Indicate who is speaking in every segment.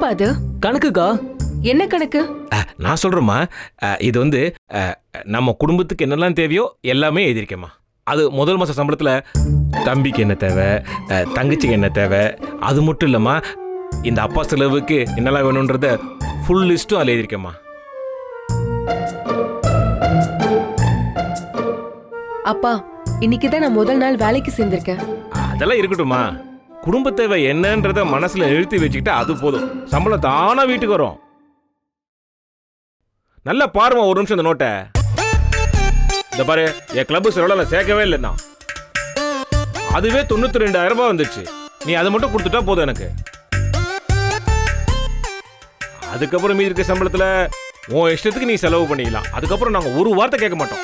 Speaker 1: என்னப்பா அது?
Speaker 2: கணக்குக்கா.
Speaker 1: என்ன கணக்கு?
Speaker 3: நான் சொல்றேம்மா, இது வந்து நம்ம குடும்பத்துக்கு என்னெல்லாம் தேவையோ எல்லாமே எழுதியிருக்கேம்மா. அது முதல் மாச சம்பளத்துல தம்பிக்கு என்ன தேவை, தங்கச்சிக்கு என்ன தேவை, அது மட்டும் இல்லம்மா இந்த அப்பா செலவுக்கு என்னெல்லாம் வேணும்ன்றத ஃபுல் லிஸ்ட்டும் அதில் எழுதியிருக்கேம்மா.
Speaker 1: அப்பா, இன்னைக்கு தான் நான் முதல் நாள் வேலைக்கு சேர்ந்திருக்கேன்.
Speaker 3: அதெல்லாம் இருக்கட்டும்மா. குடும்ப தேவை என்னன்றத மனசுல எழுதி வச்சுக்கிட்டா அது போதும். சம்பளம் தானா வீட்டுக்கு வரும். நல்லா பாருமா ஒரு நிமிஷம் இந்த நோட்டை. இந்த பாரு, என் கிளப் செலவுல சேர்க்கவே இல்லைன்னா அதுவே 92,000 ரூபாய் வந்துச்சு. நீ அதை மட்டும் கொடுத்துட்டா போதும் எனக்கு. அதுக்கப்புறம் மீதி இருக்க சம்பளத்துல உன் இஷ்டத்துக்கு நீ செலவு பண்ணிக்கலாம். அதுக்கப்புறம் நாங்க ஒரு வார்த்தை கேட்க மாட்டோம்.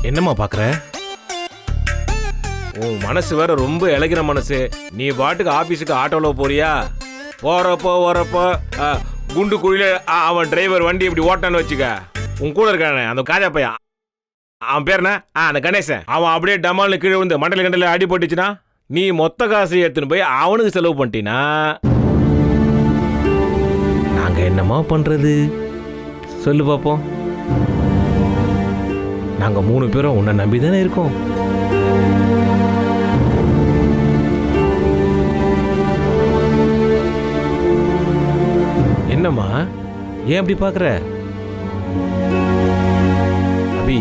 Speaker 3: என்னம்மா பாக்குற? உன் மனசு வேற ரொம்ப இழகிற மனசு. நீ பாட்டுக்கு ஆபீஸுக்கு ஆட்டோல போறியா? போறப்போ குண்டு குழியில அவன் டிரைவர் வண்டி இப்படி ஓட்டான்னு வச்சுக்க. உன் கூட இருக்கானே அந்த காஜா பையன், அவன் பேர் என்ன? அந்த கணேசன். அவன் அப்படியே டமால்னு கீழே வந்து மண்டல கண்டல அடி போட்டுச்சுன்னா நீ மொத்த காசு எடுத்துன்னு போய் அவனுக்கு செலவு பண்ணிட்டீனா நாங்க என்னமா பண்றது சொல்லு பாப்போம். நாங்க 3 பேரும் உன்னை நம்பிதானே இருக்கோம். என்னம்மா ஏன் அப்படி பாக்குற? அபி,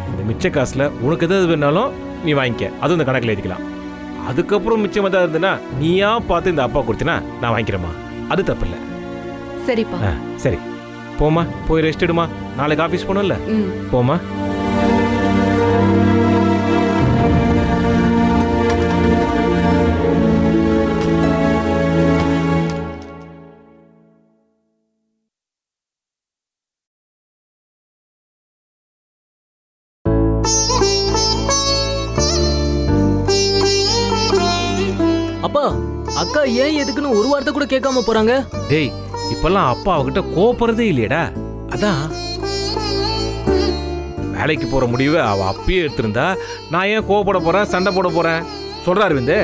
Speaker 3: இந்த மிச்ச காசுல உனக்கு எதாவது வேணாலும் நீ வாங்கிக்க. அதுவும் இந்த கணக்கில் எழுதிக்கலாம். அதுக்கப்புறம் மிச்சம் ஏதாவது இருந்ததுன்னா நீயா பார்த்து இந்த அப்பா கொடுத்தினா நான் வாங்கிக்கிறேம்மா. அது தப்பு இல்லை.
Speaker 1: சரிப்பா.
Speaker 3: சரி போமா, போய் ரெஸ்ட் எடுமா. நாளைக்கு ஆஃபீஸ் போகணும்ல. போமா.
Speaker 2: அப்பா, அக்கா ஏன் எதுக்குன்னு ஒரு வார்த்தை கூட கேட்காம போறாங்க?
Speaker 3: டேய், இப்பெல்லாம் அப்பா அவகிட்ட கோபப்படுறதே இல்லையடா. அதான் வேலைக்கு போற முடிவு அவ அப்பயே எடுத்திருந்தா நான் ஏன் கோபப்பட போறேன், சண்டை போட போறேன் சொல்றாரு அரவிந்த்.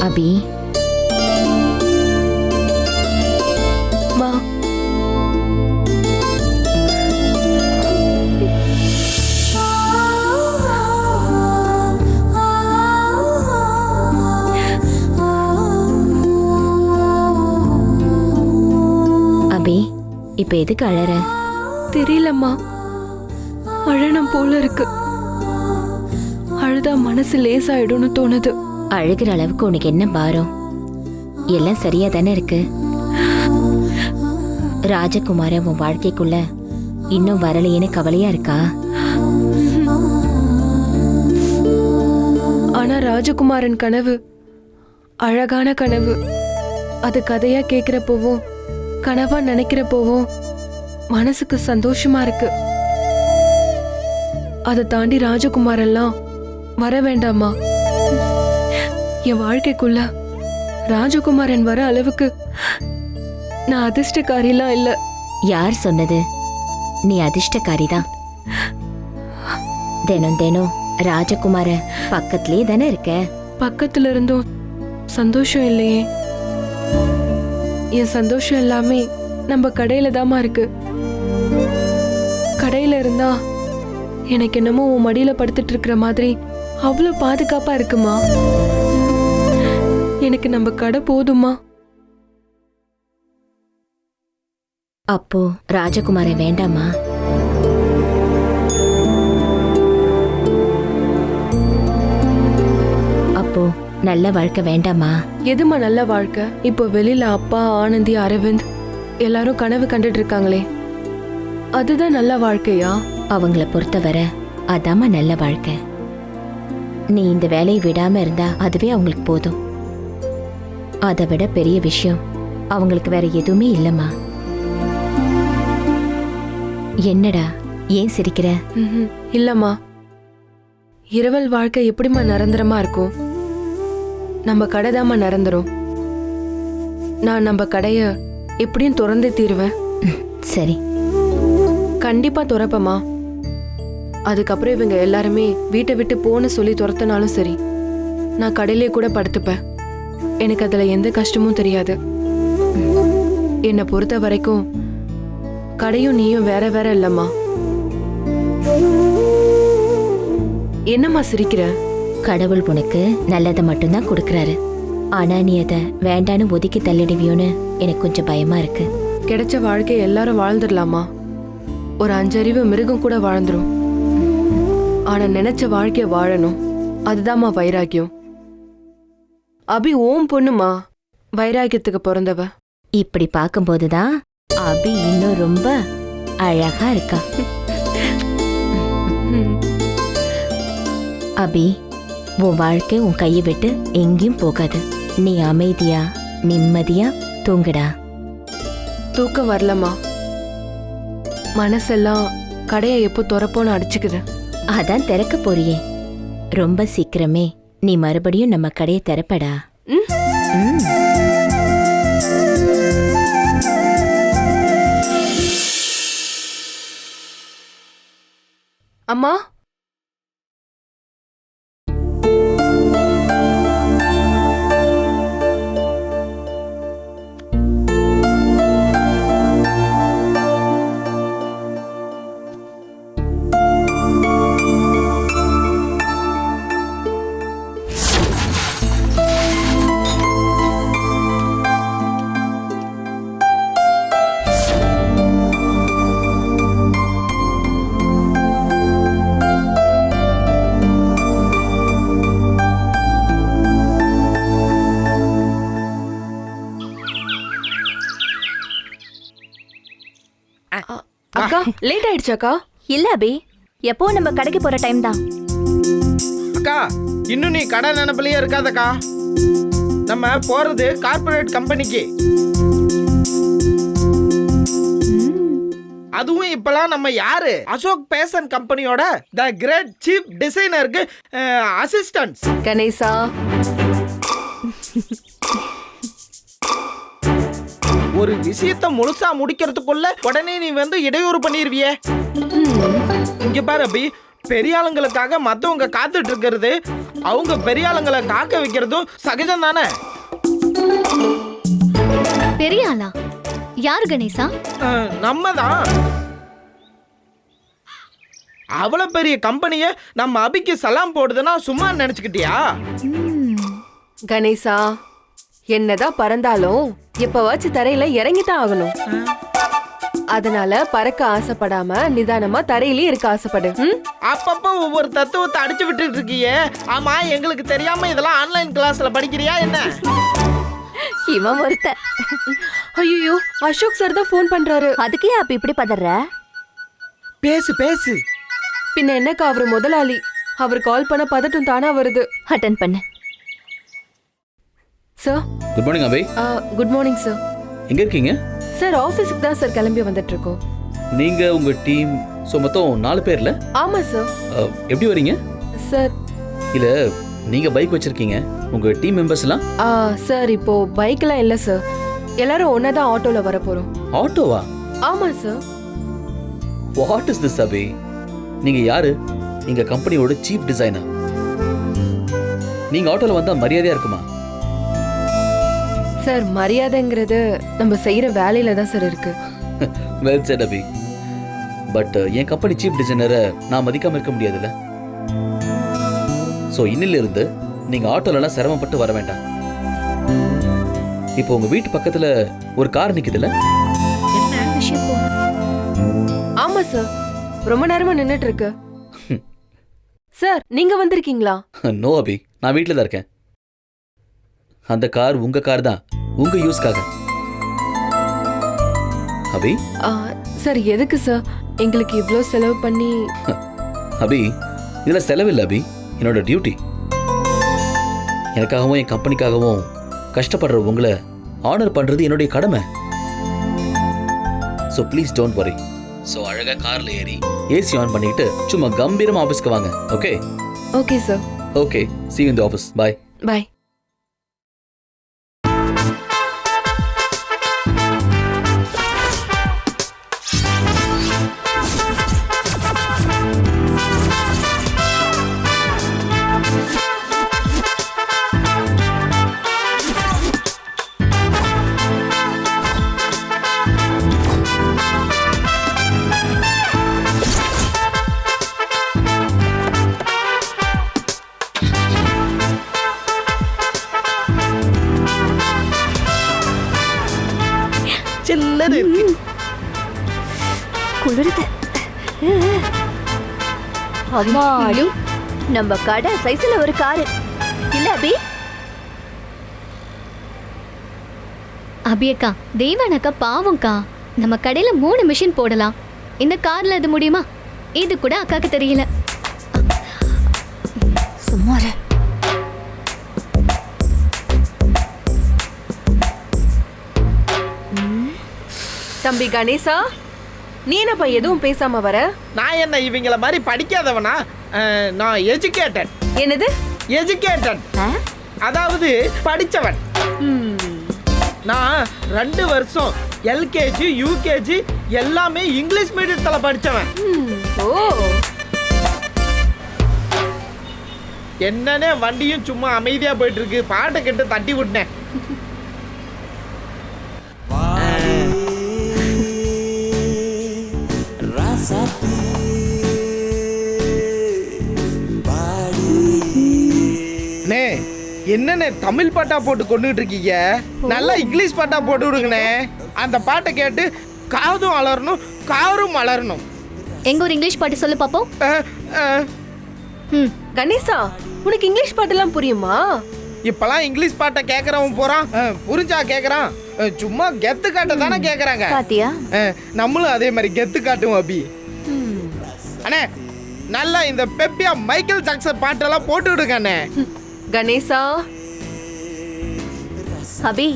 Speaker 4: அபி,
Speaker 1: மா,
Speaker 4: இப்ப எதுக்கு அழற?
Speaker 1: தெரியலம்மா, அழனம் போல இருக்கு. அழுதா மனசு லேசாயிடும்னு தோணுது.
Speaker 4: அழுகிற அளவுக்கு உனக்கு என்ன பாரம்? எல்லாம் சரியா தானே இருக்கு. ராஜகுமார உன் வாழ்க்கைக்குள்ள இன்னும் வரலையேன்னு கவலையா இருக்கா?
Speaker 1: ஆனா ராஜகுமாரன் கனவு அழகான கனவு. அது கதையா கேக்குறப்போவும் கனவா நினைக்கிறப்போவும் மனசுக்கு சந்தோஷமா இருக்கு. அதை தாண்டி ராஜகுமாரெல்லாம் வர வேண்டாமா? என் வாழ்க்கைக்குள்ள ராஜகுமாரன் வர அளவுக்கு நான் அதிர்ஷ்டக்காரிலாம் இல்ல.
Speaker 4: யார் சொன்னது? நீ அதிர்ஷ்டக்காரிதான். தினம் தினம் ராஜகுமார பக்கத்திலே தானே இருக்க.
Speaker 1: பக்கத்துல இருந்தும் சந்தோஷம் இல்லையே. என் சந்தோஷம் எல்லாமே நம்ம கடையில தாமா இருக்கு. கடையில இருந்தா எனக்கு என்னமோ உன் மடியில படுத்துட்டு இருக்கிற மாதிரி அவ்வளவு பாதுகாப்பா இருக்குமா? எனக்கு நம்ம கடை போதுமா?
Speaker 4: அப்போ ராஜகுமார வேண்டாமா? அப்போ நல்ல வாழ்க்கை வேண்டாமா?
Speaker 1: எதுமா நல்ல வாழ்க்கை? இப்போ வெளியில அப்பா, ஆனந்தி, அரவிந்த் எல்லாரும் கனவு கண்டுட்டு இருக்காங்களே, அதுதான் நல்ல வாழ்க்கையா?
Speaker 4: அவங்கள பொறுத்தவரை அதாம்மா நல்ல வாழ்க்கை. நீ இந்த வேலையை விடாம இருந்தா அதுவே அவங்களுக்கு போதும். அதை விட பெரிய விஷயம் அவங்களுக்கு வேற எதுவுமே இல்லம்மா. என்னடா ஏன் சிரிக்கிற?
Speaker 1: இல்லம்மா, இரவல் வாழ்க்கை எப்படிமா நிரந்தரமா இருக்கும்? நம்ம கடை தாம்மா நிரந்தரம். நான் நம்ம கடைய எப்படியும் திறந்தே தீருவேன்.
Speaker 4: சரி,
Speaker 1: கண்டிப்பா துறப்பமா. அதுக்கப்புறம் இவங்க எல்லாருமே வீட்டை விட்டு போன்னு சொல்லி துரத்தினாலும் சரி, நான் கடையிலே கூட படுத்துப்பேன். எனக்கு அதுல எந்த கஷ்டமும் தெரியாது. என்னை பொறுத்த வரைக்கும் கடையும் நீயும் வேற வேற இல்லம்மா. என்னம்மா சிரிக்கிற?
Speaker 4: கடவுள் உனக்கு நல்லதை மட்டும்தான் கொடுக்கறாரு. ஆனா நீ அதை வேண்டான்னு ஒதுக்கி தள்ளிடுவியோன்னு எனக்கு கொஞ்சம் பயமா இருக்கு.
Speaker 1: கிடைச்ச வாழ்க்கையை எல்லாரும் வாழ்ந்துடலாமா? ஒரு 5 அறிவு மிருகம் கூட வாழ்ந்துரும். ஆனா நினைச்ச வாழ்க்கைய வாழணும், அதுதாம்மா வைராக்கியம். அபி ஓம் பொண்ணுமா, வைராக்கியத்துக்கு பிறந்தவ.
Speaker 4: இப்படி பார்க்கும்போதுதான் அபி இன்னும் ரொம்ப அழகா இருக்கா. அபி, உன் வாழ்க்கை உன் கையை விட்டு எங்கேயும் போகாது. நீ அமைதியா நிம்மதியா தூங்குடா.
Speaker 1: தூக்கம் வரலம்மா. மனசெல்லாம் கடையை எப்போ திறப்போன்னு அடிச்சுக்குது.
Speaker 4: அதான் திறக்க போறியே. ரொம்ப சீக்கிரமே நீ மறுபடியும் நம்ம கடையை திறப்படா. ம்.
Speaker 1: அம்மா, அக்கா லேட் ஆயிடுச்சாக்கா?
Speaker 5: இல்ல அபி, எப்போ நம்ம கடைக்கு போற டைம் தான்.
Speaker 6: அக்கா, இன்னும் நீ கடை நினைப்பிலேயே இருக்காதக்கா. நம்ம போறது கார்ப்பரேட் கம்பெனிக்கு. அதுவும் இப்பெல்லாம் நம்ம யாரு, அசோக் பேஷன் கம்பெனியோட த கிரேட் சீஃப் டிசைனருக்கு அசிஸ்டன்ட்.
Speaker 1: கணேசா,
Speaker 6: ஒரு விஷயத்த முழுசா முடிக்கிறதுக்குள்ள உடனே நீ வந்து இடையூறு பண்ணிருவியே. இங்க பாரு அபி, பெரிய ஆளுங்களுக்காக மத்தவங்க காத்துட்டு இருக்கிறது, அவங்க பெரிய ஆளுங்களை காக்க வைக்கிறதும் சகஜம் தானே.
Speaker 5: பெரிய ஆளா? யாரு கணேசா?
Speaker 6: நம்ம தான். அவ்வளவு பெரிய கம்பெனிய நம்ம அபிக்கு சலாம் போடுதுன்னா சும்மா நினைச்சுக்கிட்டியா?
Speaker 1: கணேசா, என்னதான் பறந்தாலும் எப்பவாச்சும் தரையில இறங்கித்தான் ஆகணும். அதனால பறக்க ஆசைப்படாம நிதானமா தரையிலே இருக்க ஆசைப்படு.
Speaker 6: அப்பப்ப ஒவ்வொரு தத்துவத்தை அடிச்சு விட்டுட்டு இருக்கியே. ஆமா, எங்களுக்கு தெரியாம இதெல்லாம் ஆன்லைன் கிளாஸ்ல படிக்கிறியா என்ன?
Speaker 5: இவன் ஒருத்த.
Speaker 1: ஐயோ, அசோக் சார் தான் போன் பண்றாரு.
Speaker 5: அதுக்கே அப்ப இப்படி பதற?
Speaker 6: பேசு பேசு.
Speaker 1: பின்ன என்னக்கா, அவரு முதலாளி. அவர் கால் பண்ண பதட்டம் தானா வருது.
Speaker 5: அட்டெண்ட் பண்ணு.
Speaker 1: Sir,
Speaker 7: good morning Abhi.
Speaker 1: Good morning sir.
Speaker 7: எங்க இருக்கீங்க?
Speaker 1: சார், ஆபீஸ்க்கு தான் சார் கிளம்பி வந்துட்டு இருக்கோம்.
Speaker 7: நீங்க உங்க டீம் மொத்தம் 4 பேர்ல?
Speaker 1: ஆமா சார்.
Speaker 7: எப்படி வரீங்க?
Speaker 1: சார்,
Speaker 7: இல்ல நீங்க பைக் வச்சிருக்கீங்க, உங்க டீம் மெம்பர்ஸ் எல்லாம்?
Speaker 1: சார் இப்போ பைக்லாம் இல்ல சார். எல்லாரும் ஒன்னதான் ஆட்டோல வர போறோம்.
Speaker 7: ஆட்டோவா?
Speaker 1: ஆமா சார்.
Speaker 7: வாட் இஸ் திஸ் அபி? நீங்க யாரு? எங்க கம்பெனியோட சீஃப் டிசைனர். நீங்க ஆட்டோல வந்தா மரியாதையா இருக்குமா?
Speaker 1: சார், மரியாதைங்கிறது நம்ம செய்யற வேலையில தான் சார் இருக்கு.
Speaker 7: Well said Abhi. பட் என் கம்பெனி சீஃப் டிசைனரை நான் மதிக்காம இருக்க முடியாதுல்ல. ஸோ இன்னில இருந்து நீங்க ஆட்டோலலாம் சிரமப்பட்டு வர வேண்டாம். இப்போ உங்க வீட்டு பக்கத்துல ஒரு கார் நிக்குதுல்ல?
Speaker 1: ஆமா சார், ரொம்ப நேரமா நின்னுட்டு இருக்கு. சார், நீங்க வந்திருக்கீங்களா?
Speaker 7: நோ அபி, நான் வீட்டில் தான் இருக்கேன். அந்த கார் உங்க கார் தான், உங்க யூஸ்க்காக. அபி,
Speaker 1: சார் எதுக்கு சார் எங்களுக்கு இவ்ளோ செலவு பண்ணி?
Speaker 7: அபி, இதுல செலவில்லை அபி, என்னோட டியூட்டி. எனக்காகவும் என் கம்பெனிக்காகவும் கஷ்டப்படுற உங்களை ஆனர் பண்றது என்னுடைய கடமை. So please don't worry. So அழகா கார்ல ஏறி ஏசி ஆன் பண்ணிட்டு சும்மா கம்பீரமா ஆஃபீஸ்க்கு வாங்க. Okay?
Speaker 1: Okay sir.
Speaker 7: Okay, see you in the office. Bye.
Speaker 1: பாய்.
Speaker 5: குளிருது. அம்மாடி, நம்ம கடை சைஸ்ல ஒரு காரு இல்ல அபி?
Speaker 8: அபியக்கா, தெய்வானக்கா பாவம்க்கா. நம்ம கடையில 3 மிஷின் போடலாம். இந்த கார்ல அது முடியுமா? இது கூட அக்காக்கு தெரியல.
Speaker 5: சும்மா இரு.
Speaker 1: தம்பி கணேசா, நீ என்னப்பா எதுவும் பேசாம வர?
Speaker 6: நான் என்ன இவங்கள மாதிரி படிக்காதவனா? நான் எஜுகேட்டட்.
Speaker 1: என்னது
Speaker 6: எஜுகேட்டட் அதாவது படிச்சவன். நான் 2 வருஷம் எல்கேஜி யூகேஜி எல்லாமே இங்கிலீஷ் மீடியத்தில் படிச்சவன்.
Speaker 1: ஓ,
Speaker 6: என்னன்னே வண்டியும் சும்மா அமைதியா போயிட்டு இருக்கு. பாட்டை கேட்டு தட்டி விட்டேன். அண்ணே, என்னண்ணே தமிழ் பாட்டா போட்டு கொண்டுகிட்டு இருக்கீங்க? நல்லா இங்கிலீஷ் பாட்டா போட்டு விடுங்கண்ணே. அந்த பாட்டை கேட்டு காதும் அலறணும் காரும் அலறணும்.
Speaker 8: எங்க ஒரு இங்கிலீஷ் பாட்டு சொல்லு பாப்போம்.
Speaker 1: கணேசா, உனக்கு இங்கிலீஷ் பாட்டெல்லாம் புரியுமா?
Speaker 6: இப்பெல்லாம் இங்கிலீஷ் பாட்டை கேட்கறவன் போறான். புரிஞ்சா கேட்கறான். சும்மா கெத்து காட்ட தானே கேட்கறாங்க.
Speaker 5: பாத்தியா?
Speaker 6: நம்மளும் அதே மாதிரி கெத்து காட்டுவோம் அபி. அண்ணே, நல்லா இந்த பெப்பியா மைக்கேல் ஜாக்சன் பாட்டெல்லாம் போட்டு விடுங்க அண்ணே.
Speaker 1: கணேசா,
Speaker 5: அபி,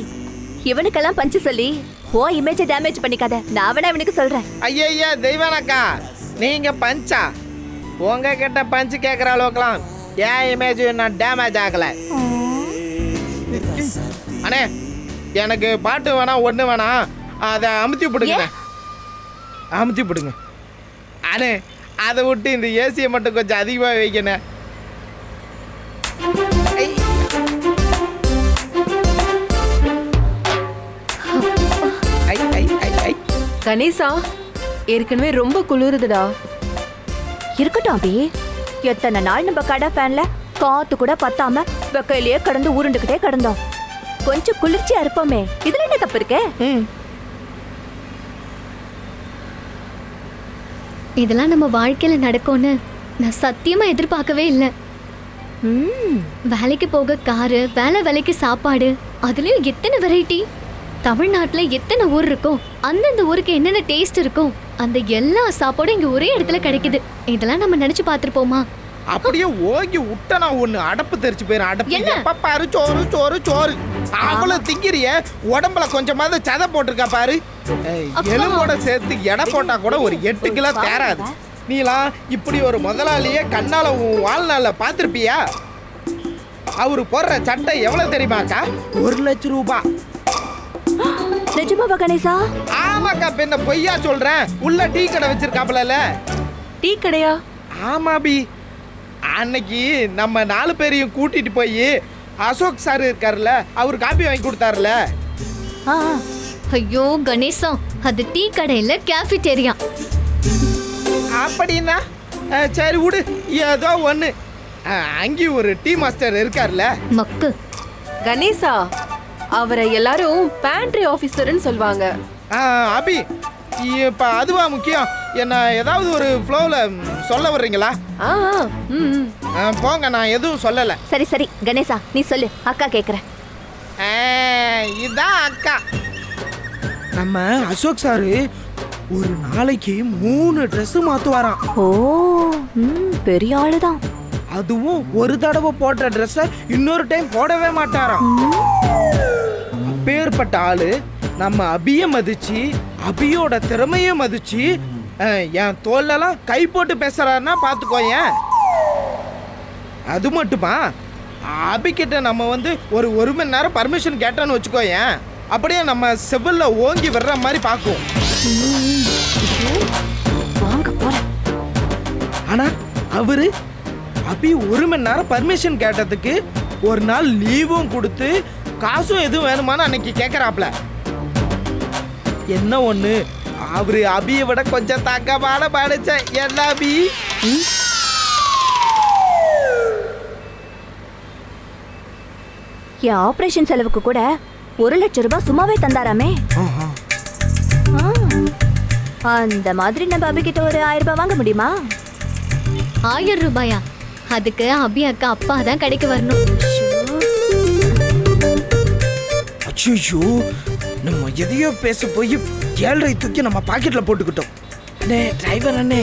Speaker 5: இவனுக்கெல்லாம் பஞ்சு சொல்லி ஓ இமேஜ் டேமேஜ் பண்ணிக்காத. நான் வேணா இவனுக்கு சொல்றேன்.
Speaker 6: ஐயா தெய்வானக்கா, நீங்க பஞ்சா? உங்ககிட்ட பஞ்சு கேட்குற அளவுக்குலாம் ஏன் இமேஜ் நான் டேமேஜ் ஆகலை. அண்ணே, எனக்கு பாட்டு வேணாம் ஒன்று வேணாம். அதை அமுத்தி விடுங்க. அமுத்தி விடுங்க அண்ணே. அதை விட்டு இந்த ஏசியை மட்டும் கொஞ்சம் அதிகமாக வைக்கணும்.
Speaker 1: கணேசா, ஏற்கனவே ரொம்ப குளிருதுடா.
Speaker 5: இருக்கட்டும் அபி. எத்தனை நாள் நம்ம கடை ஃபேன்ல காத்து கூட பத்தாம வெக்கையிலேயே கடந்து உருண்டுகிட்டே கிடந்தோம். கொஞ்சம் குளிர்ச்சியா இருப்போமே, இதுல என்ன தப்பு இருக்கு?
Speaker 8: இதெல்லாம் நம்ம வாழ்க்கையில நடக்கும்னு நான் சத்தியமா எதிர்பார்க்கவே இல்லை. வேலைக்கு போக காரு, வேலைக்கு சாப்பாடு, அதுலயும் எத்தனை வெரைட்டி. தமிழ்நாட்டுல எத்தனை ஊர் இருக்கும், அந்தந்த ஊருக்கு என்னென்ன டேஸ்ட் இருக்கும், அந்த எல்லா சாப்பாடும் இங்க ஒரே இடத்துல கிடைக்குது. இதெல்லாம் நம்ம நினைச்சு பார்த்திருப்போமா?
Speaker 6: அப்படியே ஓங்கி விட்டனா ஒண்ணு அடப்பு தெரிச்சு போயிடும். அடப்பு எப்ப பாரு சோறு சோறு சோறு. அவ்வளவு திங்கிறிய, உடம்புல கொஞ்சமாவது சதை போட்டிருக்கா பாரு. எலும்போட சேர்த்து எடை போட்டா கூட ஒரு 8 கிலோ தேராது. நீலாம் இப்படி ஒரு முதலாளியே கண்ணால வாழ்நாள்ல பாத்திருப்பியா? அவரு போடுற சட்டை எவ்வளவு தெரியுமாக்கா? 1 லட்சம் ரூபாய்.
Speaker 5: நிஜமாவா கணேசா?
Speaker 6: ஆமாக்கா, பின்ன பொய்யா சொல்றேன். உள்ள டீ கடை வச்சிருக்காப்ல.
Speaker 1: டீ கடையா?
Speaker 6: ஆமா பி. அன்னைக்கு நம்ம 4 பேரையும் கூட்டிட்டு போய் அசோக் சார் இருக்காருல்ல, அவர் காபி வாங்கி கொடுத்தாருல.
Speaker 8: ஐயோ கணேசா, அது டீ கடை இல்ல, கேஃபிடேரியா.
Speaker 6: அப்படின்னா சரி விடு, ஏதோ ஒண்ணு. அங்கேயும் ஒரு டீ மாஸ்டர் இருக்காருல்ல.
Speaker 8: மக்கு.
Speaker 1: கணேசா, அவரை எல்லாரும் பேண்ட்ரி ஆபீசர்னு சொல்வாங்க.
Speaker 6: அபி, இப்ப அதுவா முக்கியம்? என்ன ஏதாவது ஒரு ஃப்ளோல சொல்ல வர்றீங்களா? போங்க, நான் எதுவும் சொல்லல.
Speaker 5: சரி சரி கணேசா, நீ சொல்லு, அக்கா கேக்குறேன்.
Speaker 6: இதான் அக்கா. நம்ம அசோக் சாரு ஒரு நாளைக்கு 3 ட்ரெஸ் மாத்துவாராம்.
Speaker 5: ஓ, பெரிய ஆளுதான்.
Speaker 6: அதுவும் ஒரு தடவை போட்ட ட்ரெஸ்ஸை இன்னொரு டைம் போடவே மாட்டாராம். அப்பேற்பட்ட ஆளு நம்ம அபிய மதிச்சு, அபியோட திறமைய மதிச்சு, என் தோல்லெல்லாம் கை போட்டு பேசுறாருன்னா பாத்துக்கோயேன். அது மட்டுமா, அபிக்கிட்ட நம்ம ஒரு மணி நேரம் பர்மிஷன் கேட்டோன்னு வச்சுக்கோயேன், அப்படியே நம்ம செவில்ல ஓங்கி வர்ற மாதிரி பார்க்கும். ஆனா அவரு அபி 1 மணி நேரம் பர்மிஷன் கேட்டதுக்கு ஒரு நாள் லீவும் கொடுத்து காசும் எதுவும் வேணுமான்னு அன்னைக்கு கேட்கறாப்ல. என்ன ஒண்ணு, அவரு அபியை விட கொஞ்சம் தக்கமான பாடிச்ச. என்ன அபி?
Speaker 5: என் ஆபரேஷன் செலவுக்கு கூட 1 லட்சம் ரூபாய் சும்மாவே தந்தாராமே. அந்த மாதிரி நம்ம அபிகிட்ட ஒரு 1000 ரூபாய் வாங்க முடியுமா?
Speaker 8: 1000 ரூபாயா? அதுக்கு அபி அக்கா அப்பா தான் கடைக்கு வரணும்.
Speaker 6: அச்சோ, நம்ம எதையோ பேச போய் 7.5 தூக்கி நம்ம பாக்கெட்ல போட்டுக்கிட்டோம். அண்ணே டிரைவர் அண்ணே,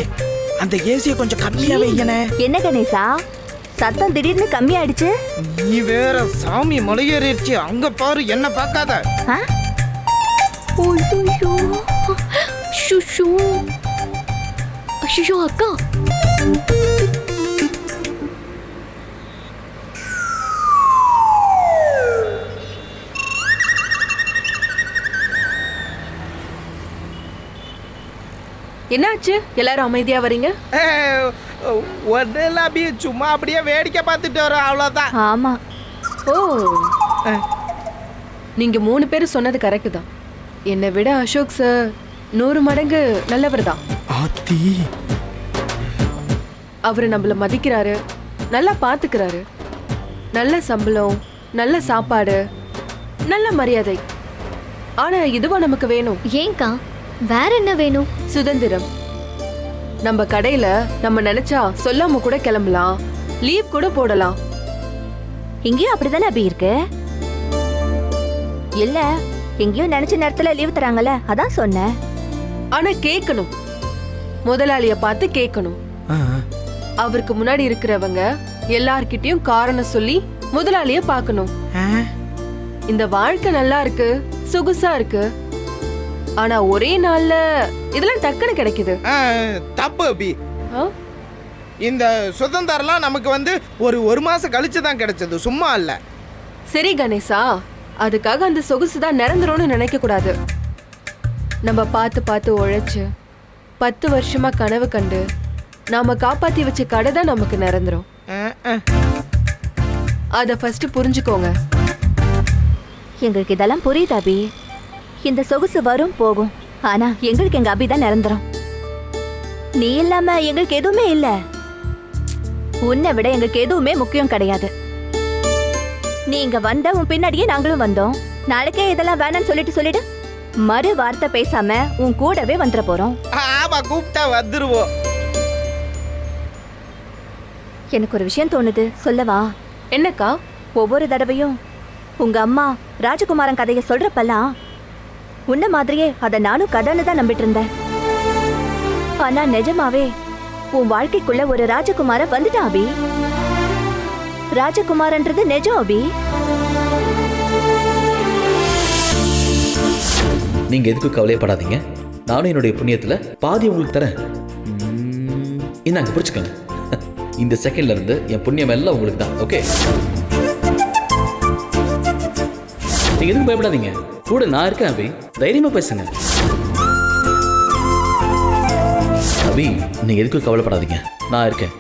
Speaker 6: அந்த ஏசியை கொஞ்சம் கம்மியா வைங்கண்ணே.
Speaker 5: என்ன கணேசா, சத்தம் திடீர்னு கம்மியாயிடுச்சு?
Speaker 6: நீ வேற சாமி மலையேறிடுச்சு, அங்க பாரு, என்ன பார்க்காத.
Speaker 5: ஆ? ஐயோ,
Speaker 8: ஷுஷு. ஐயோ அக்கா.
Speaker 1: என்னாச்சு? எல்லாரும் அமைதியா வரீங்க?
Speaker 6: ஒன்னும் அபி, சும்மா அப்படியே வேடிக்கை பார்த்துட்டு வரோம், அவ்வளோதான்.
Speaker 5: ஆமா.
Speaker 1: ஓ, நீங்க 3 பேரும் சொன்னது கரெக்ட் தான். என்னை விட அசோக் சார் 100 மடங்கு நல்லவர் தான்.
Speaker 6: ஆத்தி,
Speaker 1: அவரு நம்மள மதிக்கிறாரு, நல்லா பாத்துக்கிறாரு. நல்ல சம்பளம், நல்ல சாப்பாடு, நல்ல மரியாதை. ஆனா இதுவா நமக்கு வேணும்?
Speaker 8: ஏங்கா, வேற என்ன வேணும்?
Speaker 1: சுதந்திரம். நம்ம கடையில நம்ம நினைச்சா சொல்லாம கூட கிளம்பலாம், லீவ் கூட போடலாம்.
Speaker 5: இங்கேயும் அப்படிதானே அபி இருக்கு? இல்ல, எங்கேயும் நினைச்ச நேரத்துல லீவ் தராங்கல்ல, அதான் சொன்னேன்.
Speaker 1: ஆனா கேட்கணும், முதலாளிய பார்த்து கேட்கணும். அவருக்கு முன்னாடி இருக்கிறவங்க எல்லார்கிட்டயும் காரணம் சொல்லி முதலாளிய பார்க்கணும். இந்த வாழ்க்கை நல்லா இருக்கு, சொகுசா இருக்கு. ஆனா ஒரே நாள்ல இதெல்லாம் டக்குன்னு கிடைக்குது.
Speaker 6: தப்பு அபி.
Speaker 1: ஆ?
Speaker 6: இந்த சுதந்திரம்லாம் நமக்கு வந்து ஒரு மாசம் கழிச்சு தான் கிடைச்சது, சும்மா இல்ல.
Speaker 1: சரி கணேசா, அதுக்காக அந்த சொகுசு தான் நிரந்தரம்னு நினைக்க கூடாது. நம்ம பார்த்து பார்த்து உழைச்சு 10 வருஷமா கனவு கண்டு நாம காப்பாத்தி வச்ச கடை தான் நமக்கு நிரந்தரம். அத ஃபர்ஸ்ட் புரிஞ்சுக்கோங்க.
Speaker 5: எங்களுக்கு இதெல்லாம் புரியுது அபி. இந்த சொகுசு வரும் போகும், ஆனா எங்களுக்கு எங்க அபி தான் நிரந்தரம். நீ இல்லாம எங்களுக்கு எதுவுமே இல்ல. உன்னை விட எங்களுக்கு எதுவுமே முக்கியம் கிடையாது. நீ இங்க வந்த, உன் பின்னாடியே நாங்களும் வந்தோம். நாளைக்கே இதெல்லாம் வேணாம்னு சொல்லிட்டு மறு வார்த்தை பேசாம உன் கூடவே வந்துட போறோம்.
Speaker 6: ஆமா, கூப்பிட்டா வந்துருவோம்.
Speaker 5: எனக்கு ஒரு விஷயம் தோணுது, சொல்லவா?
Speaker 1: என்னக்கா?
Speaker 5: ஒவ்வொரு தடவையும் உங்க அம்மா ராஜகுமாரன் கதையை சொல்றப்பெல்லாம் உன்ன மாதிரியே அதை நானும் கதைன்னு தான் நம்பிட்டு இருந்தேன். ஆனா நிஜமாவே உன் வாழ்க்கைக்குள்ள ஒரு ராஜகுமார வந்துட்டான் அபி. ராஜகுமாரன்றது நிஜம் அபி.
Speaker 7: நீங்க எதுக்கும் கவலையப்படாதீங்க. நானும் என்னுடைய புண்ணியத்துல பாதி உங்களுக்கு தரேன். இந்தாங்க, புரிச்சுக்கோங்க. இந்த செகண்ட்ல இருந்து என் புண்ணியம் எல்லாம் உங்களுக்கு தான். ஓகே, நீங்க எதுக்கும் பயப்படாதீங்க. கூட நான் இருக்கேன் அபி, தைரியமா பேசுங்க. அபி, நீங்க எதுக்கும் கவலைப்படாதீங்க, நான் இருக்கேன்.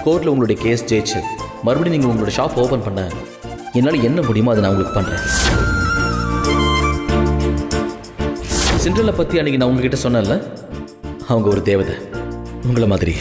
Speaker 7: கோர்ட்ல உங்களுடைய கேஸ் ஜெயிச்சு மறுபடியும் நீங்க உங்களோட ஷாப் ஓபன் பண்ண என்னால என்ன முடியுமோ அதை நான் உங்களுக்கு பண்றேன். சிண்ட்ரெல்லா பத்தி அன்னைக்கு நான் உங்ககிட்ட சொன்னேன்ல, அவங்க ஒரு தேவதை, உங்களை மாதிரி.